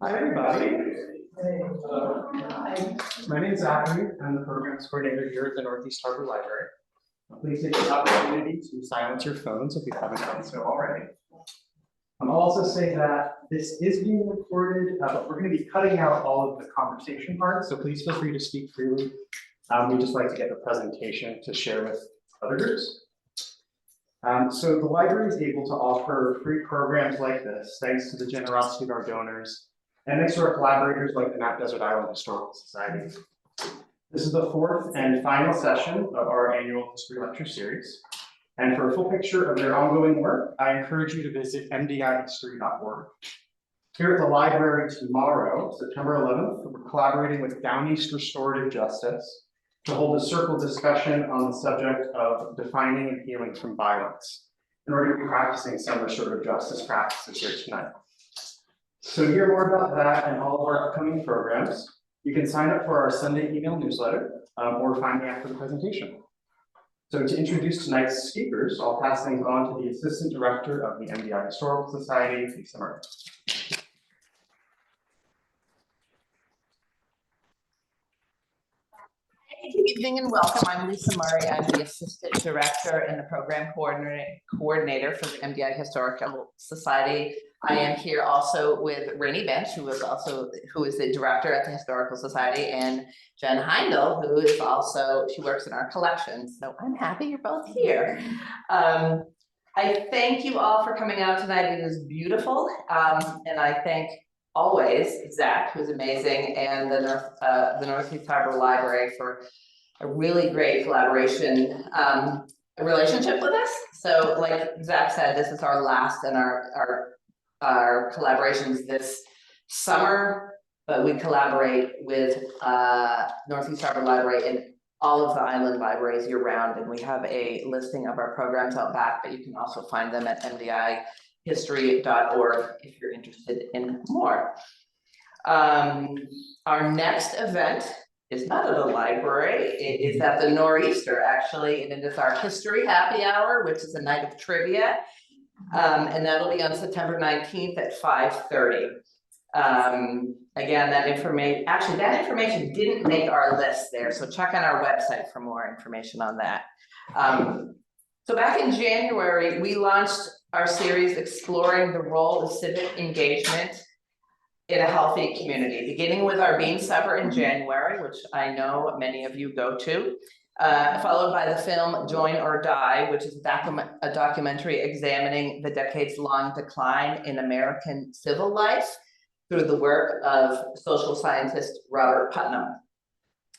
Hi, everybody. My name is Zachary. I'm the programs coordinator here at the Northeast Harbor Library. Please take this opportunity to silence your phones if you haven't done so already. I'll also say that this is being recorded, but we're going to be cutting out all of the conversation parts, so please feel free to speak freely. We'd just like to get the presentation to share with other groups. So the library is able to offer free programs like this, thanks to the generosity of our donors, and thanks to our collaborators like the Mount Desert Island Historical Society. This is the fourth and final session of our annual history lecture series. And for a full picture of their ongoing work, I encourage you to visit mdihistory.org. Here at the library tomorrow, September 11th, we're collaborating with Down East Restorative Justice to hold a circle discussion on the subject of defining and healing from violence in order to be practicing some restorative justice practices here tonight. So to hear more about that and all of our upcoming programs, you can sign up for our Sunday email newsletter or find me after the presentation. So to introduce tonight's speakers, I'll pass things on to the Assistant Director of the MDI Historical Society, Lisa Murray. Good evening and welcome. I'm Lisa Murray. I'm the Assistant Director and the Program Coordinator for the MDI Historical Society. I am here also with Rainey Bench, who is the Director at the Historical Society, and Jen Heindel, who is also, she works in our collections. So I'm happy you're both here. I thank you all for coming out tonight. It is beautiful, and I thank always Zach, who's amazing, and the Northeast Harbor Library for a really great collaboration relationship with us. So like Zach said, this is our last in our collaborations this summer, but we collaborate with Northeast Harbor Library and all of the island libraries year round, and we have a listing of our programs out back, but you can also find them at mdihistory.org if you're interested in more. Our next event is not at a library, it is at the Nor'easter actually, and it is our history happy hour, which is a night of trivia. And that'll be on September 19th at 5:30. Again, that information didn't make our list there, so check on our website for more information on that. So back in January, we launched our series exploring the role of civic engagement in a healthy community, beginning with our Bean Supper in January, which I know many of you go to. Followed by the film Join or Die, which is a documentary examining the decades-long decline in American civil life through the work of social scientist Robert Putnam.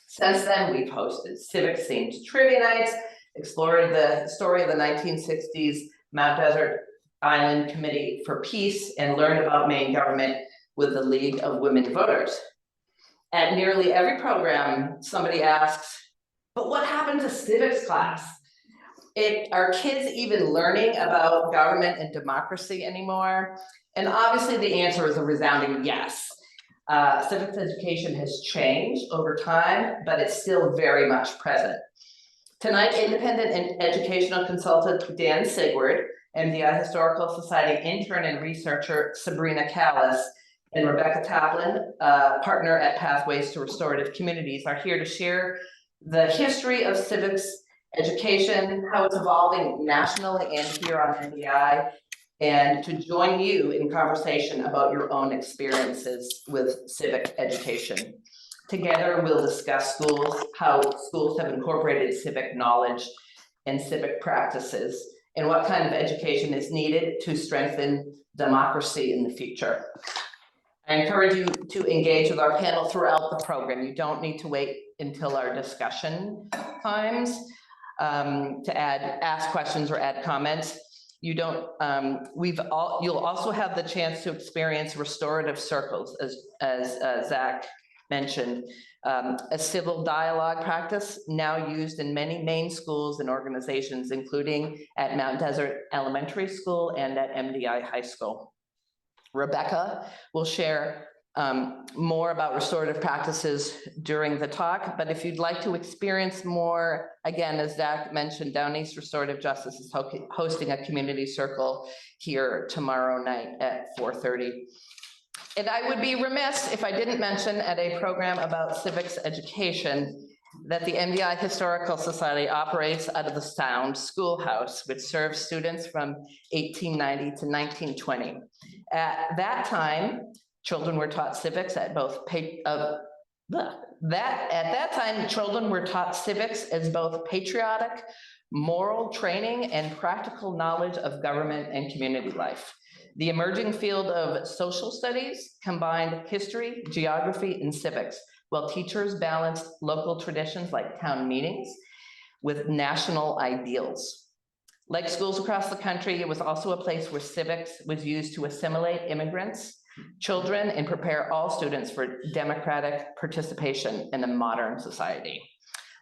Since then, we've hosted civic-themed trivia nights, explored the story of the 1960s Mount Desert Island Committee for Peace, and learned about Maine government with the League of Women Voters. At nearly every program, somebody asks, but what happened to civics class? Are kids even learning about government and democracy anymore? And obviously the answer is a resounding yes. Civics education has changed over time, but it's still very much present. Tonight, independent and educational consultant Dan Sigward, MDI Historical Society intern and researcher Sabrina Calas, and Rebecca Taplin, partner at Pathways to Restorative Communities, are here to share the history of civics education, how it's evolving nationally and here on MDI, and to join you in conversation about your own experiences with civic education. Together, we'll discuss how schools have incorporated civic knowledge and civic practices, and what kind of education is needed to strengthen democracy in the future. I encourage you to engage with our panel throughout the program. You don't need to wait until our discussion times to ask questions or add comments. You'll also have the chance to experience restorative circles, as Zach mentioned, a civil dialogue practice now used in many Maine schools and organizations, including at Mount Desert Elementary School and at MDI High School. Rebecca will share more about restorative practices during the talk, but if you'd like to experience more, again, as Zach mentioned, Down East Restorative Justice is hosting a community circle here tomorrow night at 4:30. And I would be remiss if I didn't mention at a program about civics education that the MDI Historical Society operates out of the Sound Schoolhouse, which serves students from 1890 to 1920. At that time, children were taught civics at both children were taught civics as both patriotic, moral training, and practical knowledge of government and community life. The emerging field of social studies combined history, geography, and civics, while teachers balanced local traditions like town meetings with national ideals. Like schools across the country, it was also a place where civics was used to assimilate immigrants, children, and prepare all students for democratic participation in a modern society.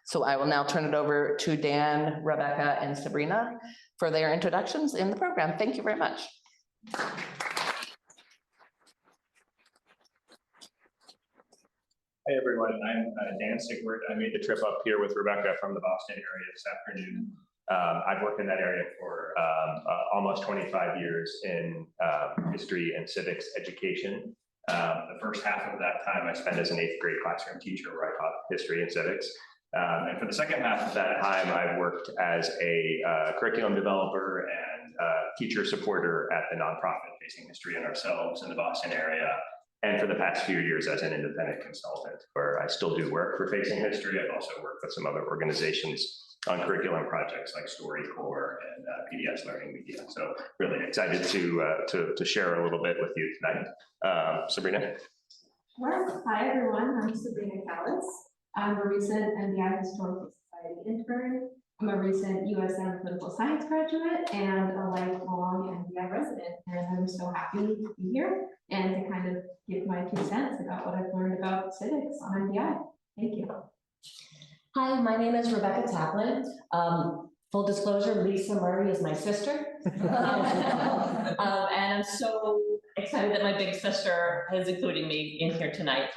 So I will now turn it over to Dan, Rebecca, and Sabrina for their introductions in the program. Thank you very much. Hey everyone, I'm Dan Sigward. I made the trip up here with Rebecca from the Boston area this afternoon. I've worked in that area for almost 25 years in history and civics education. The first half of that time I spent as an 8th grade classroom teacher where I taught history and civics. And for the second half of that time, I've worked as a curriculum developer and teacher supporter at the nonprofit Facing History and Ourselves in the Boston area. And for the past few years as an independent consultant, where I still do work for Facing History. I've also worked with some other organizations on curriculum projects like StoryCorps and PDS Learning Media. So really excited to share a little bit with you tonight. Sabrina. Sure. Hi everyone, I'm Sabrina Calas. I'm a recent MDI Historical Society intern. I'm a recent USM political science graduate and a lifelong MDI resident. And I'm so happy to be here and to kind of give my 2 cents about what I've learned about civics on MDI. Thank you. Hi, my name is Rebecca Taplin. Full disclosure, Lisa Murray is my sister. And I'm so excited that my big sister is including me in here tonight.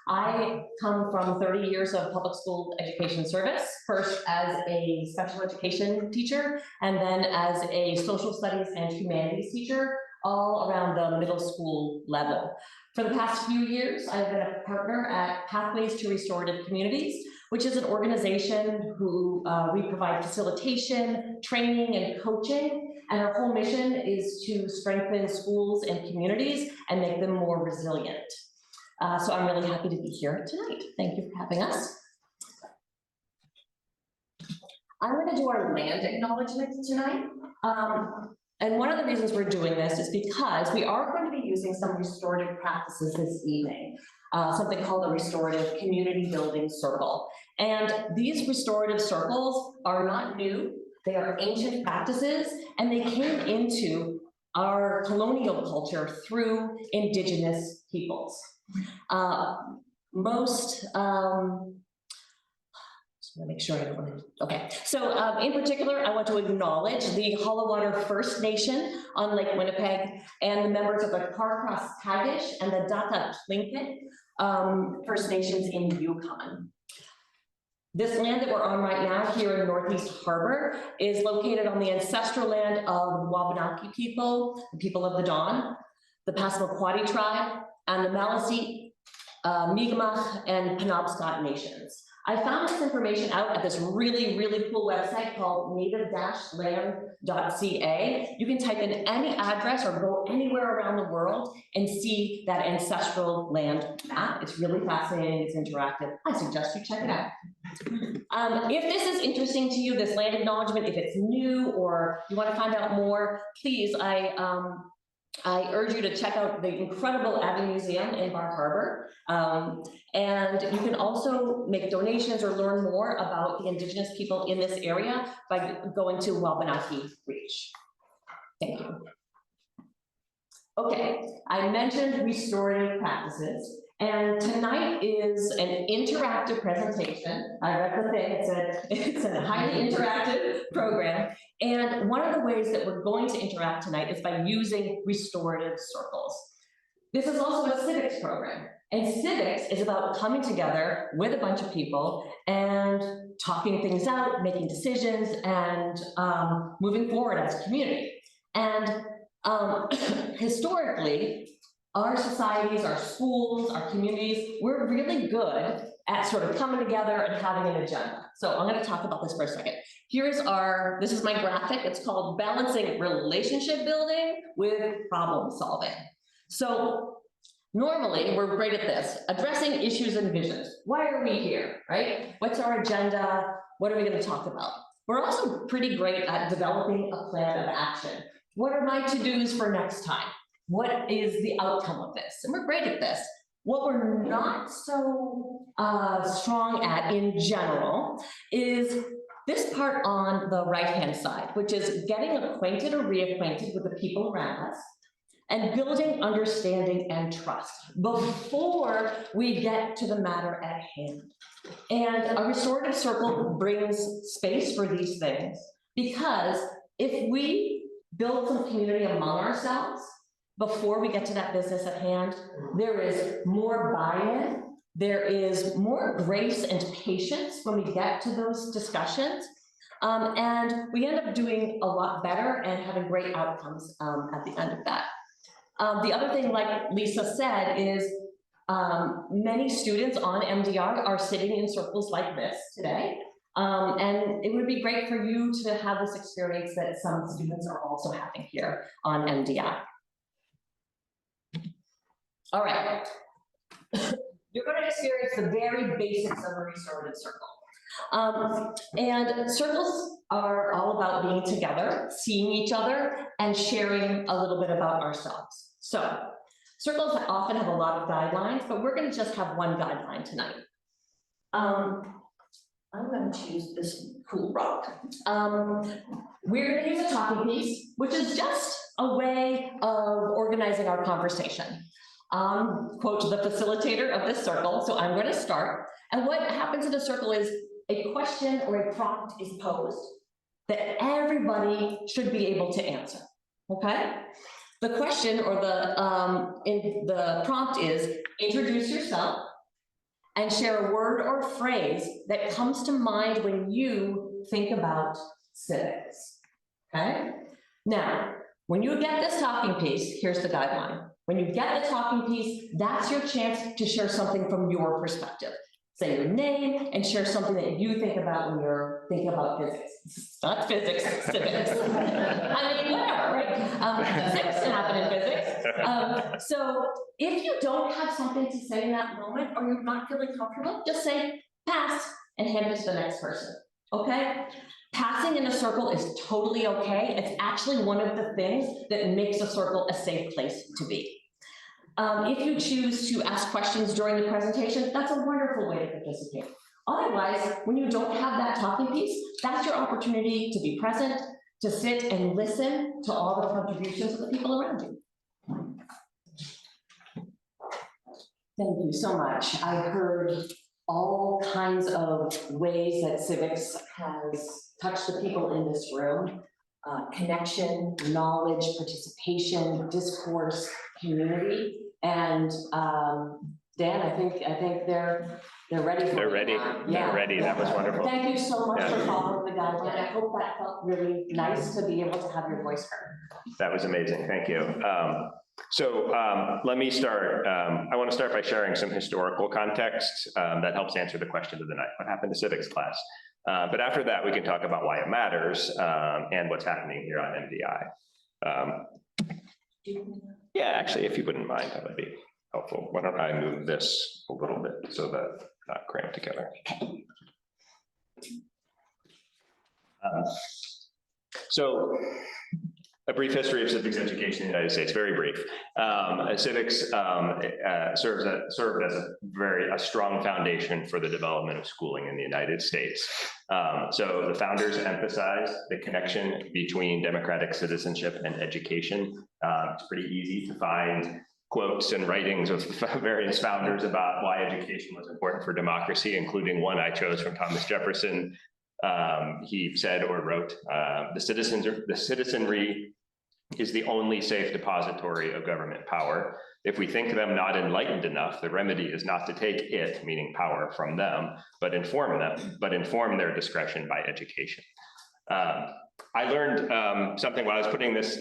I come from 30 years of public school education service, first as a special education teacher, and then as a social studies and humanities teacher, all around the middle school level. For the past few years, I've been a partner at Pathways to Restorative Communities, which is an organization who we provide facilitation, training, and coaching. And our whole mission is to strengthen schools and communities and make them more resilient. So I'm really happy to be here tonight. Thank you for having us. I'm going to do our land acknowledgement tonight. And one of the reasons we're doing this is because we are going to be using some restorative practices this evening, something called a restorative community building circle. And these restorative circles are not new. They are ancient practices, and they came into our colonial culture through indigenous peoples. Just want to make sure I don't want to, okay. So in particular, I want to acknowledge the Hollowater First Nation on Lake Winnipeg and the members of the Carcross Tagish and the Data Tlingit First Nations in Yukon. This land that we're on right now here in Northeast Harbor is located on the ancestral land of the Wabanaki people, the people of the Dawn, the Passamaquoddy tribe, and the Maliseet, Mi'kmaq, and Penobscot nations. I found this information out at this really, really cool website called native-land.ca. You can type in any address or go anywhere around the world and see that ancestral land map. It's really fascinating, it's interactive. I suggest you check it out. If this is interesting to you, this land acknowledgement, if it's new or you want to find out more, please, I urge you to check out the incredible Abbey Museum in Bar Harbor. And you can also make donations or learn more about the Indigenous people in this area by going to Wabanaki Reach. Thank you. Okay, I mentioned restorative practices, and tonight is an interactive presentation. I read the thing, it's a highly interactive program. And one of the ways that we're going to interact tonight is by using restorative circles. This is also a civics program. And civics is about coming together with a bunch of people and talking things out, making decisions, and moving forward as a community. And historically, our societies, our schools, our communities, we're really good at sort of coming together and having an agenda. So I'm going to talk about this for a second. This is my graphic. It's called Balancing Relationship Building with Problem Solving. So normally we're great at this, addressing issues and visions. Why are we here, right? What's our agenda? What are we going to talk about? We're also pretty great at developing a plan of action. What are my to-dos for next time? What is the outcome of this? And we're great at this. What we're not so strong at in general is this part on the right-hand side, which is getting acquainted or reacquainted with the people around us and building understanding and trust before we get to the matter at hand. And a restorative circle brings space for these things, because if we build some community among ourselves before we get to that business at hand, there is more buy-in, there is more grace and patience when we get to those discussions, and we end up doing a lot better and having great outcomes at the end of that. The other thing, like Lisa said, is many students on MDR are sitting in circles like this today, and it would be great for you to have this experience that some students are also having here on MDI. All right, you're going to experience the very basics of a restorative circle. And circles are all about being together, seeing each other, and sharing a little bit about ourselves. So circles often have a lot of guidelines, but we're going to just have one guideline tonight. I'm going to choose this cool rock. We're going to use a talking piece, which is just a way of organizing our conversation. Quote the facilitator of this circle, so I'm going to start. And what happens in a circle is a question or a prompt is posed that everybody should be able to answer, okay? The question or the prompt is introduce yourself and share a word or phrase that comes to mind when you think about civics, okay? Now, when you get this talking piece, here's the guideline. When you get the talking piece, that's your chance to share something from your perspective. Say your name and share something that you think about when you're thinking about physics. Not physics, civics. I mean, whatever, right? Civics can happen in physics. So if you don't have something to say in that moment, or you're not feeling comfortable, just say pass and hand it to the next person, okay? Passing in a circle is totally okay. It's actually one of the things that makes a circle a safe place to be. If you choose to ask questions during the presentation, that's a wonderful way to participate. Otherwise, when you don't have that talking piece, that's your opportunity to be present, to sit and listen to all the contributions of the people around you. Thank you so much. I heard all kinds of ways that civics has touched the people in this room. Connection, knowledge, participation, discourse, community. And Dan, I think they're ready for They're it ready. now. They're ready. That was wonderful. Thank you so much Yeah. for following the guideline. I hope that felt really nice to be able to have your voice heard. That was amazing. Thank you. Let me start. I want to start by sharing some historical context that helps answer the question of the night. What happened to civics class? But after that, we can talk about why it matters and what's happening here on MDI. Yeah, actually, if you wouldn't mind, that would be helpful. Why don't I move this a little bit so that it's not cramped together. So a brief history of civics education in the United States, very brief. Civics served as a strong foundation for the development of schooling in the United States. So the founders emphasized the connection between democratic citizenship and education. It's pretty easy to find quotes and writings of various founders about why education was important for democracy, including one I chose from Thomas Jefferson. He said or wrote, the citizenry is the only safe depository of government power. If we think them not enlightened enough, the remedy is not to take it, meaning power, from them, but inform their discretion by education. I learned something while I was putting this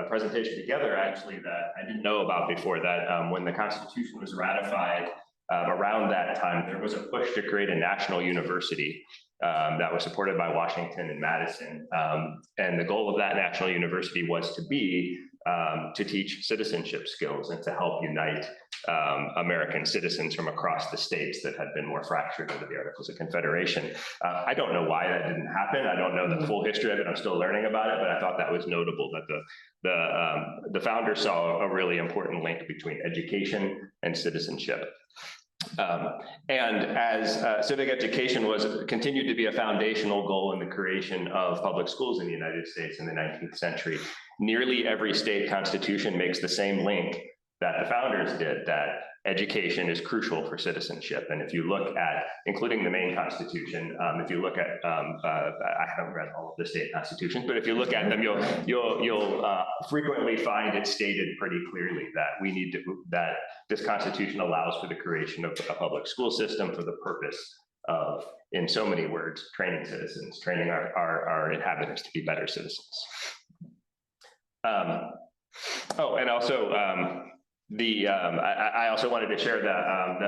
presentation together, actually, that I didn't know about before, that when the Constitution was ratified around that time, there was a push to create a national university that was supported by Washington and Madison. And the goal of that national university was to be to teach citizenship skills and to help unite American citizens from across the states that had been more fractured under the Articles of Confederation. I don't know why that didn't happen. I don't know the full history of it. I'm still learning about it, but I thought that was notable that the founders saw a really important link between education and citizenship. And as civic education continued to be a foundational goal in the creation of public schools in the United States in the 19th century, nearly every state constitution makes the same link that the founders did, that education is crucial for citizenship. And if you look at, including the main constitution, if you look at, I haven't read all of the state constitutions, but if you look at them, you'll frequently find it stated pretty clearly that that this constitution allows for the creation of a public school system for the purpose of, in so many words, training citizens, training our inhabitants to be better citizens. And also, I also wanted to share the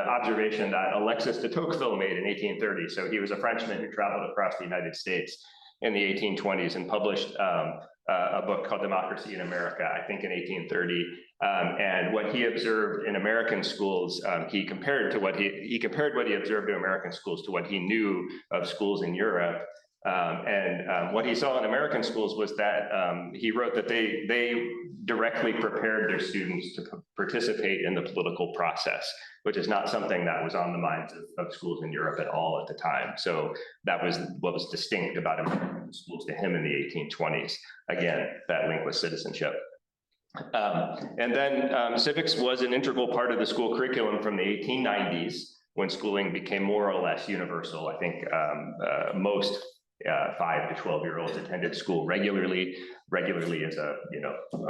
observation that Alexis de Tocqueville made in 1830. So he was a Frenchman who traveled across the United States in the 1820s and published a book called Democracy in America, I think in 1830. And what he observed in American schools, he compared what he observed in American schools to what he knew of schools in Europe. What he saw in American schools was that he wrote that they directly prepared their students to participate in the political process, which is not something that was on the minds of schools in Europe at all at the time. So that was what was distinct about American schools to him in the 1820s. Again, that link with citizenship. And then civics was an integral part of the school curriculum from the 1890s, when schooling became more or less universal. I think most 5 to 12-year-olds attended school regularly. Regularly is a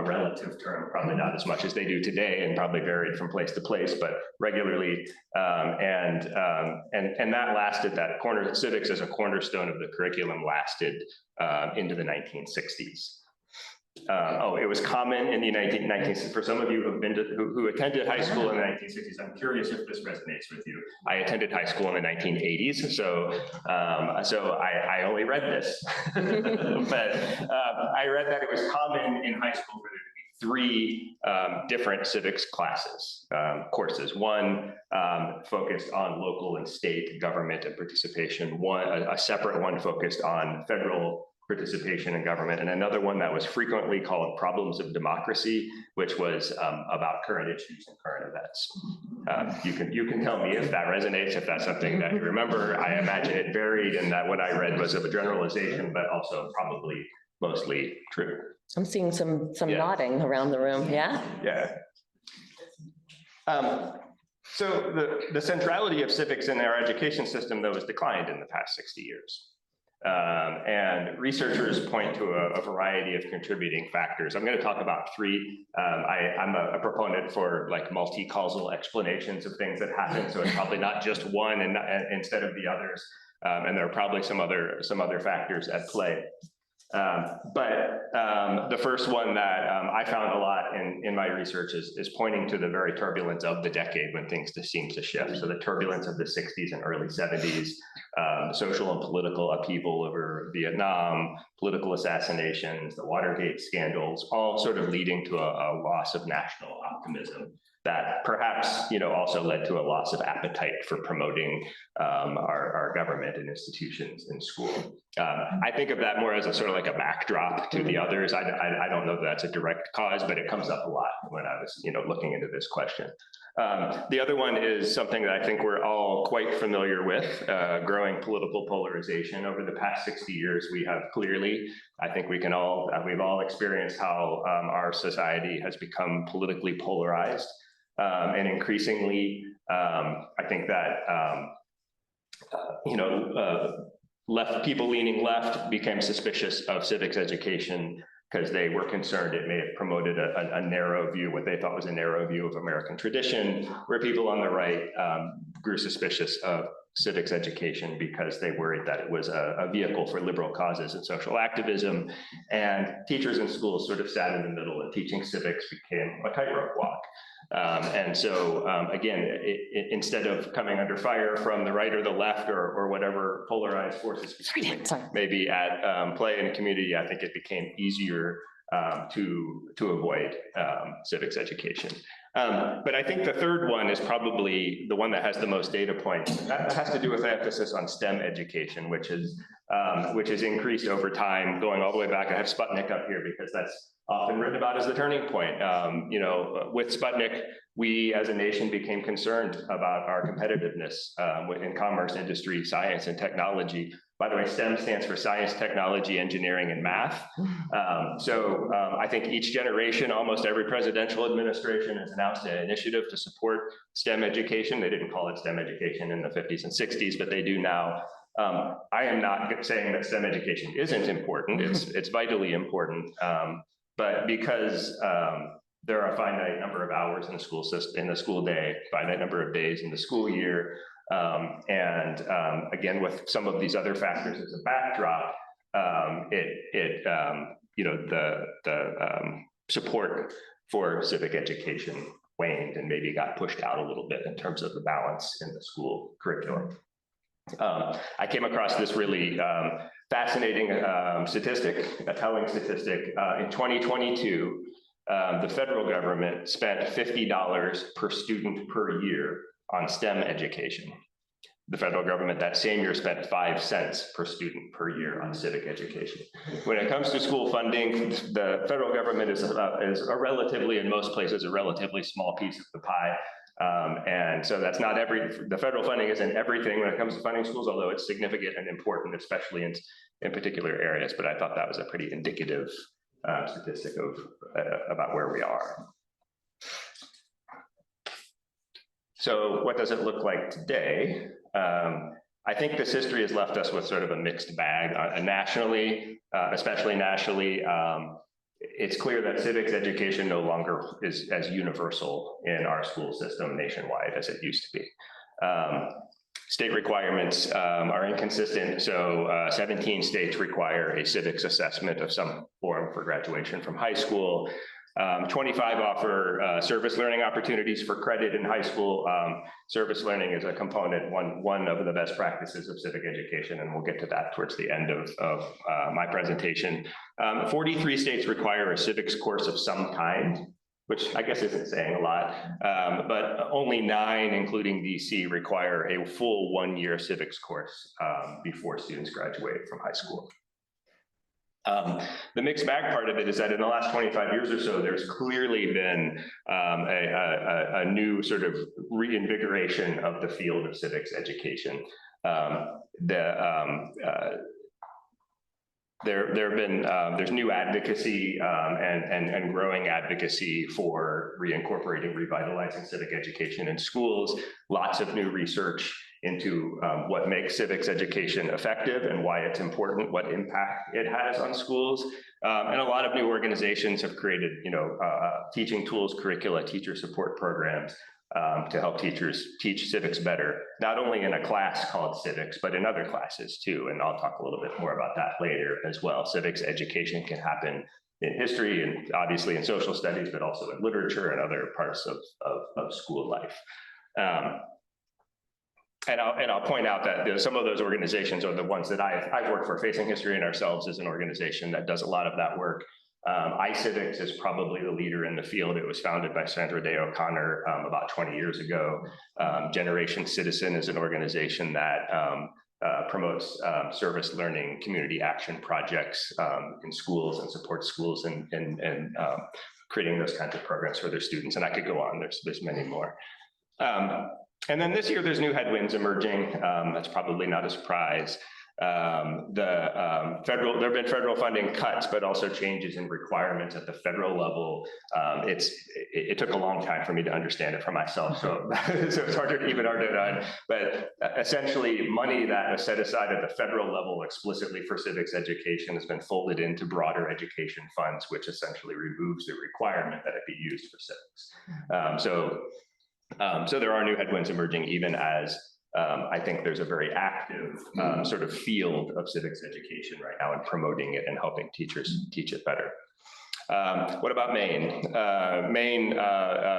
relative term, probably not as much as they do today, and probably varied from place to place, but regularly. And that lasted. Civics as a cornerstone of the curriculum lasted into the 1960s. It was common in the 1960s. For some of you who attended high school in the 1960s, I'm curious if this resonates with you. I attended high school in the 1980s, so I only read this, but I read that it was common in high school for there to be 3 different civics courses. One focused on local and state government and participation. A separate one focused on federal participation in government, and another one that was frequently called Problems of Democracy, which was about current issues and current events. You can tell me if that resonates, if that's something that you remember. I imagine it varied, and that what I read was of a generalization, but also probably mostly true. I'm seeing some nodding around the room. Yeah. Yeah. So the centrality of civics in our education system, though, has declined in the past 60 years. And researchers point to a variety of contributing factors. I'm going to talk about 3. I'm a proponent for like multi-causal explanations of things that happen, so it's probably not just one and instead of the others. And there are probably some other factors at play. But the first one that I found a lot in my research is pointing to the very turbulence of the decade when things just seem to shift. So the turbulence of the 60s and early 70s, social and political upheaval over Vietnam, political assassinations, the Watergate scandals, all sort of leading to a loss of national optimism that perhaps also led to a loss of appetite for promoting our government and institutions in school. I think of that more as a sort of like a backdrop to the others. I don't know that that's a direct cause, but it comes up a lot when I was looking into this question. The other one is something that I think we're all quite familiar with, growing political polarization. Over the past 60 years, we have clearly, I think we've all experienced how our society has become politically polarized. And increasingly, I think that, people leaning left became suspicious of civics education because they were concerned it may have promoted a narrow view, what they thought was a narrow view of American tradition, where people on the right grew suspicious of civics education because they worried that it was a vehicle for liberal causes and social activism. And teachers in schools sort of sat in the middle, and teaching civics became a tightrope walk. And so again, instead of coming under fire from the right or the left or whatever polarized forces maybe at play in the community, I think it became easier to avoid civics education. But I think the third one is probably the one that has the most data points. That has to do with the emphasis on STEM education, which has increased over time, going all the way back. I have Sputnik up here because that's often written about as the turning point. You know, with Sputnik, we as a nation became concerned about our competitiveness in commerce, industry, science, and technology. By the way, STEM stands for science, technology, engineering, and math. So I think each generation, almost every presidential administration has announced an initiative to support STEM education. They didn't call it STEM education in the 50s and 60s, but they do now. I am not saying that STEM education isn't important. It's vitally important. But because there are a finite number of hours in the school system, in the school day, finite number of days in the school year, and again, with some of these other factors as a backdrop, you know, the support for civic education waned and maybe got pushed out a little bit in terms of the balance in the school curriculum. I came across this really fascinating statistic, a telling statistic. In 2022, the federal government spent $50 per student per year on STEM education. The federal government that same year spent 5 cents per student per year on civic education. When it comes to school funding, the federal government is a relatively, in most places, a relatively small piece of the pie. And so that's not the federal funding isn't everything when it comes to funding schools, although it's significant and important, especially in particular areas. But I thought that was a pretty indicative statistic about where we are. So what does it look like today? I think this history has left us with sort of a mixed bag nationally, especially nationally. It's clear that civics education no longer is as universal in our school system nationwide as it used to be. State requirements are inconsistent. So 17 states require a civics assessment of some form for graduation from high school. 25 offer service learning opportunities for credit in high school. Service learning is a component, one of the best practices of civic education, and we'll get to that towards the end of my presentation. 43 states require a civics course of some kind, which I guess isn't saying a lot, but only 9, including DC, require a full 1-year civics course before students graduate from high school. The mixed bag part of it is that in the last 25 years or so, there's clearly been a new sort of reinvigoration of the field of civics education. There's new advocacy and growing advocacy for reincorporating, revitalizing civic education in schools. Lots of new research into what makes civics education effective and why it's important, what impact it has on schools. And a lot of new organizations have created, teaching tools, curricula, teacher support programs to help teachers teach civics better, not only in a class called civics, but in other classes too. And I'll talk a little bit more about that later as well. Civics education can happen in history and obviously in social studies, but also in literature and other parts of school life. And I'll point out that some of those organizations are the ones that I've worked for. Facing History and Ourselves is an organization that does a lot of that work. iCivics is probably the leader in the field. It was founded by Sandra Day O'Connor about 20 years ago. Generation Citizen is an organization that promotes service learning, community action projects in schools and supports schools and creating those kinds of programs for their students. And I could go on, there's many more. And then this year, there's new headwinds emerging. That's probably not a surprise. There have been federal funding cuts, but also changes in requirements at the federal level. It took a long time for me to understand it for myself, so it's even harder to run. But essentially, money that was set aside at the federal level explicitly for civics education has been folded into broader education funds, which essentially removes the requirement that it be used for civics. So there are new headwinds emerging even as I think there's a very active sort of field of civics education right now in promoting it and helping teachers teach it better. What about Maine? Maine,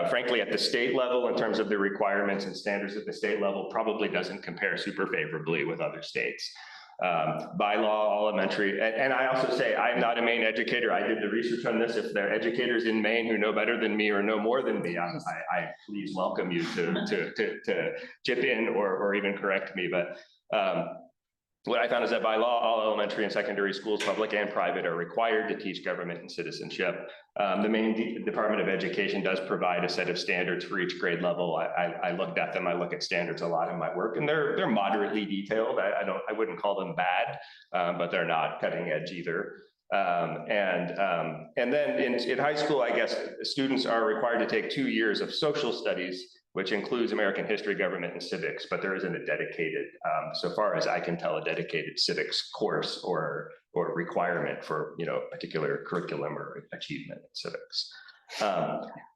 frankly, at the state level, in terms of the requirements and standards at the state level, probably doesn't compare super favorably with other states. By law, elementary, and I also say I'm not a Maine educator. I did the research on this. If there are educators in Maine who know better than me or know more than me, I please welcome you to chip in or even correct me. But what I found is that by law, all elementary and secondary schools, public and private, are required to teach government and citizenship. The Maine Department of Education does provide a set of standards for each grade level. I looked at them. I look at standards a lot in my work, and they're moderately detailed. I wouldn't call them bad, but they're not cutting edge either. And then in high school, I guess students are required to take 2 years of social studies, which includes American history, government, and civics, but there isn't a dedicated, so far as I can tell, a dedicated civics course or requirement for a particular curriculum or achievement in civics.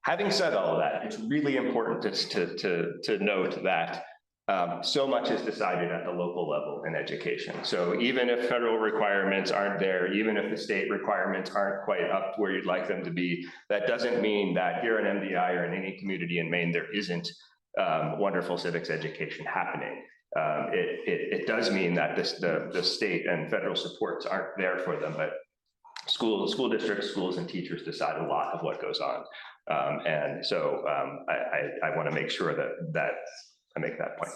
Having said all of that, it's really important to note that so much is decided at the local level in education. So even if federal requirements aren't there, even if the state requirements aren't quite up where you'd like them to be, that doesn't mean that here in MDI or in any community in Maine, there isn't wonderful civics education happening. It does mean that the state and federal supports aren't there for them, but school districts, schools, and teachers decide a lot of what goes on. And so I want to make sure that I make that point.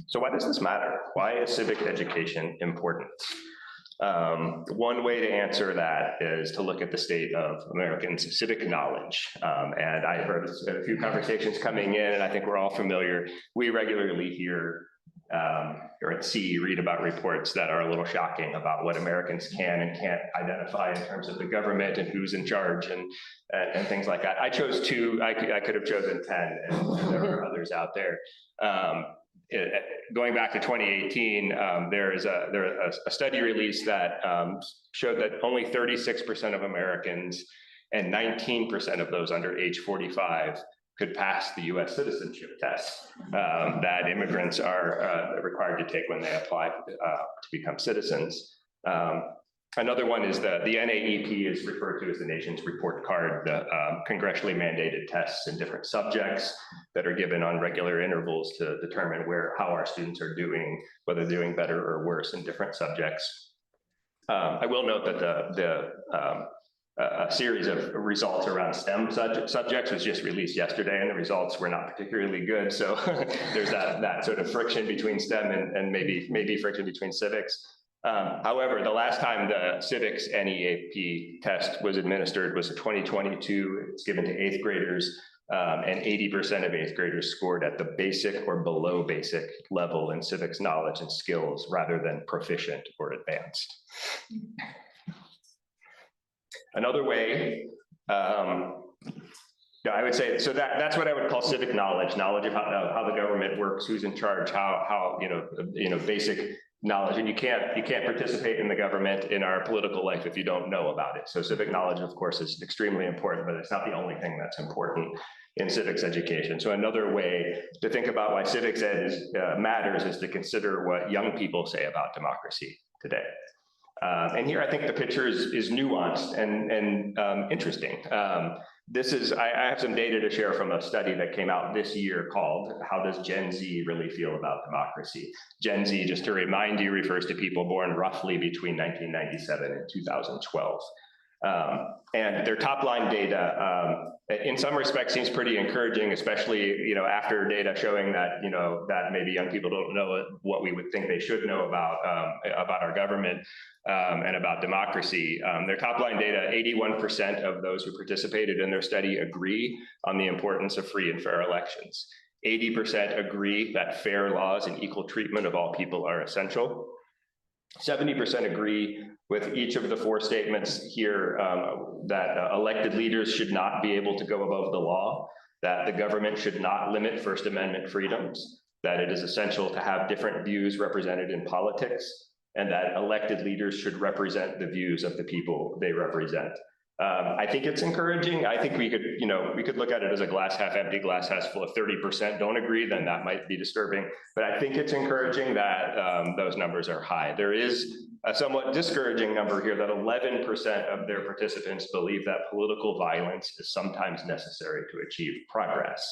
So why does this matter? Why is civic education important? One way to answer that is to look at the state of Americans' civic knowledge. And I heard a few conversations coming in, and I think we're all familiar. We regularly hear or read about reports that are a little shocking about what Americans can and can't identify in terms of the government and who's in charge and things like that. I chose 2. I could have chosen 10, and there are others out there. Going back to 2018, there is a study released that showed that only 36% of Americans and 19% of those under age 45 could pass the US citizenship test that immigrants are required to take when they apply to become citizens. Another one is the NAEP is referred to as the nation's report card, the congressionally mandated tests in different subjects that are given on regular intervals to determine how our students are doing, whether they're doing better or worse in different subjects. I will note that a series of results around STEM subjects was just released yesterday, and the results were not particularly good. So there's that sort of friction between STEM and maybe friction between civics. However, the last time the civics NEAP test was administered was in 2022. It's given to 8th graders, and 80% of 8th graders scored at the basic or below basic level in civics knowledge and skills rather than proficient or advanced. Another way, I would say, so that's what I would call civic knowledge of how the government works, who's in charge, how basic knowledge. And you can't participate in the government in our political life if you don't know about it. So civic knowledge, of course, is extremely important, but it's not the only thing that's important in civics education. So another way to think about why civics ed matters is to consider what young people say about democracy today. And here I think the picture is nuanced and interesting. I have some data to share from a study that came out this year called "How Does Gen Z Really Feel About Democracy?" Gen Z, just to remind you, refers to people born roughly between 1997 and 2012. And their top line data, in some respects, seems pretty encouraging, especially after data showing that that maybe young people don't know what we would think they should know about our government and about democracy. Their top line data, 81% of those who participated in their study agree on the importance of free and fair elections. 80% agree that fair laws and equal treatment of all people are essential. 70% agree with each of the 4 statements here that elected leaders should not be able to go above the law, that the government should not limit First Amendment freedoms, that it is essential to have different views represented in politics, and that elected leaders should represent the views of the people they represent. I think it's encouraging. I think we could look at it as a glass half empty, glass half full. If 30% don't agree, then that might be disturbing. But I think it's encouraging that those numbers are high. There is a somewhat discouraging number here that 11% of their participants believe that political violence is sometimes necessary to achieve progress.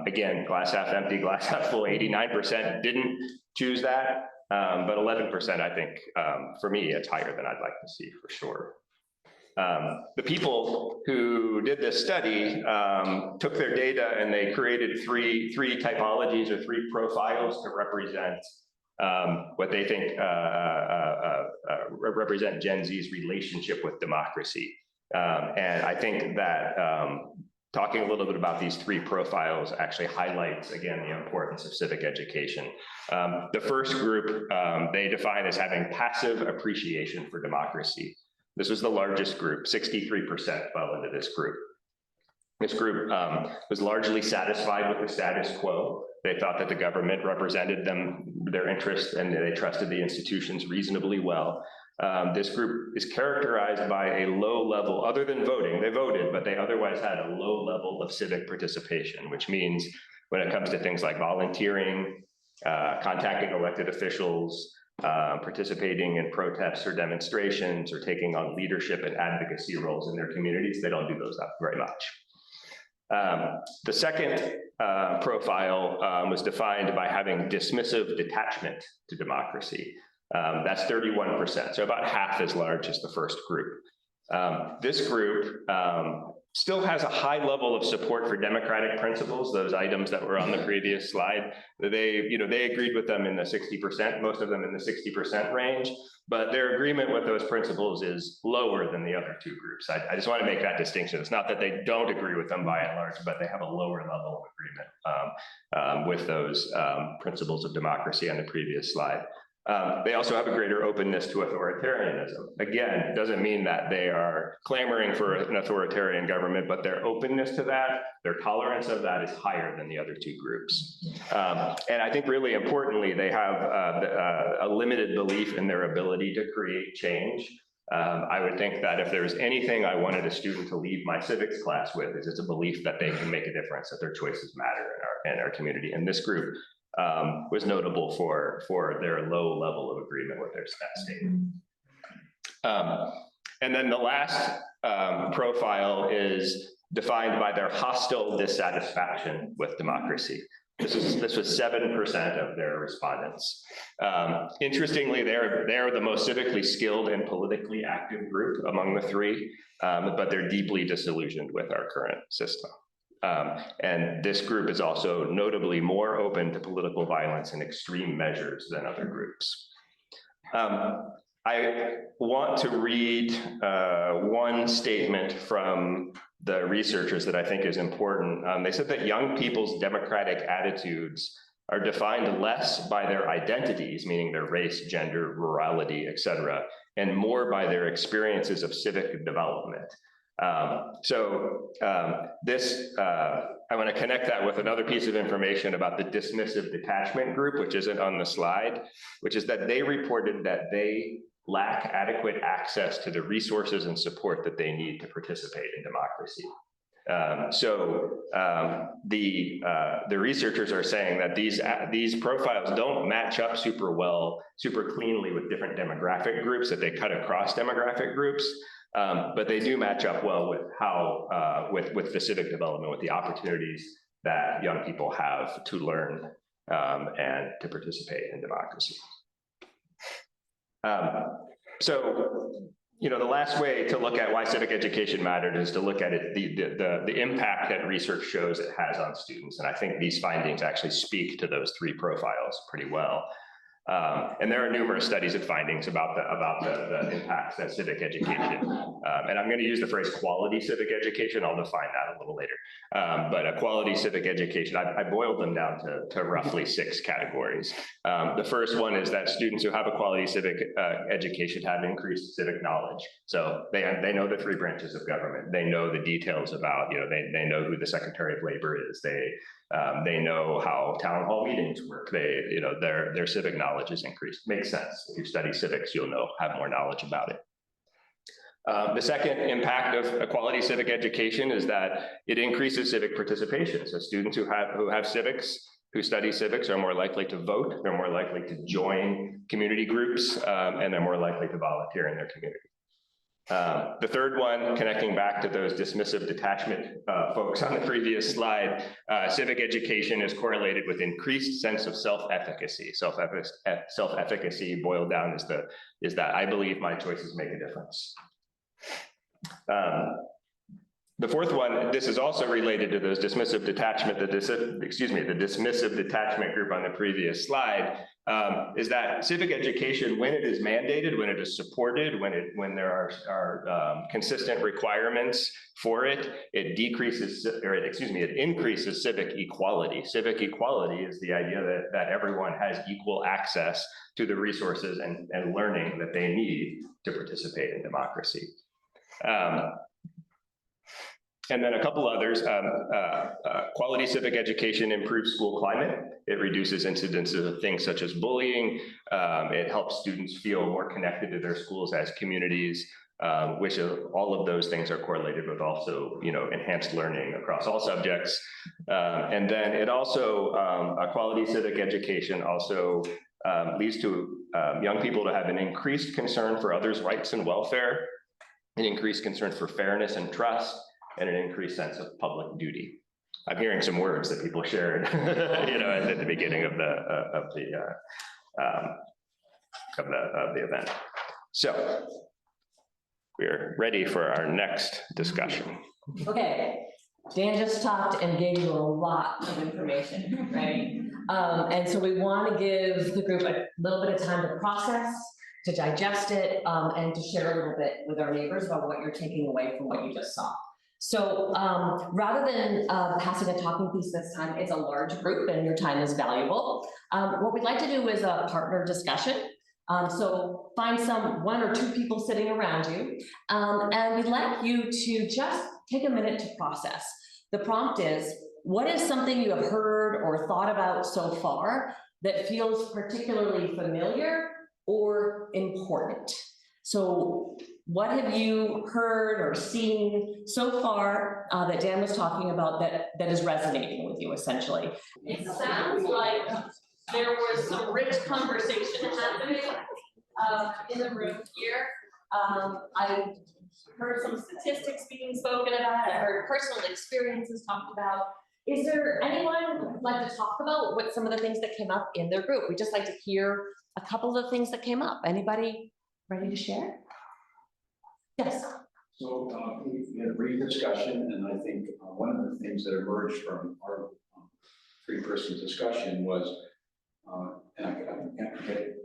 Again, glass half empty, glass half full, 89% didn't choose that. But 11%, I think, for me, it's higher than I'd like to see for sure. The people who did this study took their data and they created three typologies or three profiles to represent what they think represent Gen Z's relationship with democracy. And I think that talking a little bit about these three profiles actually highlights, again, the importance of civic education. The first group they define as having passive appreciation for democracy. This was the largest group, 63% fell into this group. This group was largely satisfied with the status quo. They thought that the government represented their interests, and they trusted the institutions reasonably well. This group is characterized by a low level, other than voting, they voted, but they otherwise had a low level of civic participation, which means when it comes to things like volunteering, contacting elected officials, participating in protests or demonstrations, or taking on leadership and advocacy roles in their communities, they don't do those very much. The second profile was defined by having dismissive detachment to democracy. That's 31%, so about half as large as the first group. This group still has a high level of support for democratic principles, those items that were on the previous slide. They agreed with them in the 60%, most of them in the 60% range, but their agreement with those principles is lower than the other two groups. I just want to make that distinction. It's not that they don't agree with them by and large, but they have a lower level of agreement with those principles of democracy on the previous slide. They also have a greater openness to authoritarianism. Again, it doesn't mean that they are clamoring for an authoritarian government, but their openness to that, their tolerance of that is higher than the other two groups. And I think really importantly, they have a limited belief in their ability to create change. I would think that if there's anything I wanted a student to leave my civics class with, is it's a belief that they can make a difference, that their choices matter in our community. And this group was notable for their low level of agreement with their statement. And then the last profile is defined by their hostile dissatisfaction with democracy. This was 7% of their respondents. Interestingly, they're the most civically skilled and politically active group among the three, but they're deeply disillusioned with our current system. And this group is also notably more open to political violence and extreme measures than other groups. I want to read one statement from the researchers that I think is important. They said that young people's democratic attitudes are defined less by their identities, meaning their race, gender, rurality, et cetera, and more by their experiences of civic development. I want to connect that with another piece of information about the dismissive detachment group, which isn't on the slide, which is that they reported that they lack adequate access to the resources and support that they need to participate in democracy. The researchers are saying that these profiles don't match up super cleanly with different demographic groups, that they cut across demographic groups. But they do match up well with how, with the civic development, with the opportunities that young people have to learn and to participate in democracy. The last way to look at why civic education mattered is to look at it, the impact that research shows it has on students. And I think these findings actually speak to those three profiles pretty well. And there are numerous studies and findings about the impacts that civic education, and I'm going to use the phrase quality civic education. I'll define that a little later. But a quality civic education, I boiled them down to roughly 6 categories. The first one is that students who have a quality civic education have increased civic knowledge. So they know the 3 branches of government. They know the details about, they know who the Secretary of Labor is. They know how town hall meetings work. Their civic knowledge is increased. Makes sense. If you study civics, you'll have more knowledge about it. The second impact of a quality civic education is that it increases civic participation. So students who have civics, who study civics, are more likely to vote, they're more likely to join community groups, and they're more likely to volunteer in their community. The third one, connecting back to those dismissive detachment folks on the previous slide, civic education is correlated with increased sense of self-efficacy. Self-efficacy boiled down is that I believe my choices make a difference. The fourth one, this is also related to those dismissive detachment, the dismissive detachment group on the previous slide, is that civic education, when it is mandated, when it is supported, when there are consistent requirements for it, it increases civic equality. Civic equality is the idea that everyone has equal access to the resources and learning that they need to participate in democracy. And then a couple others, quality civic education improves school climate. It reduces incidences of things such as bullying. It helps students feel more connected to their schools as communities, which all of those things are correlated with also, enhanced learning across all subjects. And then it also, a quality civic education also leads to young people to have an increased concern for others' rights and welfare, an increased concern for fairness and trust, and an increased sense of public duty. I'm hearing some words that people shared, at the beginning of the event. So we're ready for our next discussion. Okay, Dan just talked and gave you a lot of information, right? And so we want to give the group a little bit of time to process, to digest it, and to share a little bit with our neighbors about what you're taking away from what you just saw. So rather than passing a talking piece this time, it's a large group and your time is valuable. What we'd like to do is a partner discussion. So find one or two people sitting around you, and we'd like you to just take a minute to process. The prompt is, what is something you have heard or thought about so far that feels particularly familiar or important? So what have you heard or seen so far that Dan was talking about that is resonating with you, essentially? It sounds like there was some rich conversation happening in the room here. I heard some statistics being spoken about. I heard personal experiences talked about. Is there anyone who would like to talk about what some of the things that came up in their group? We'd just like to hear a couple of the things that came up. Anybody ready to share? Yes. So we had a brief discussion, and I think one of the things that emerged from our three-person discussion was, and I can't forget it,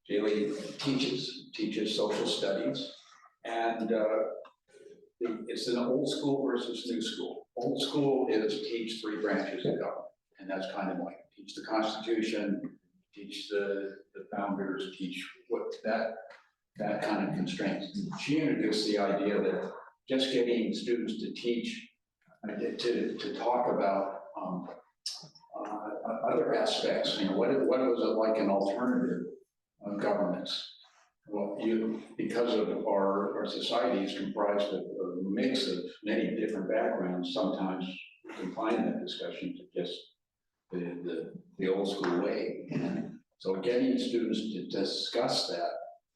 Jaylee teaches social studies, and it's an old school versus new school. Old school is teach three branches of government, and that's kind of like teach the Constitution, teach the founders, teach what that kind of constraints. She introduced the idea that just getting students to teach, to talk about other aspects, what was it like an alternative governance? Well, because of our society is comprised of a mix of many different backgrounds, sometimes we confine that discussion to just the old school way. And so getting students to discuss that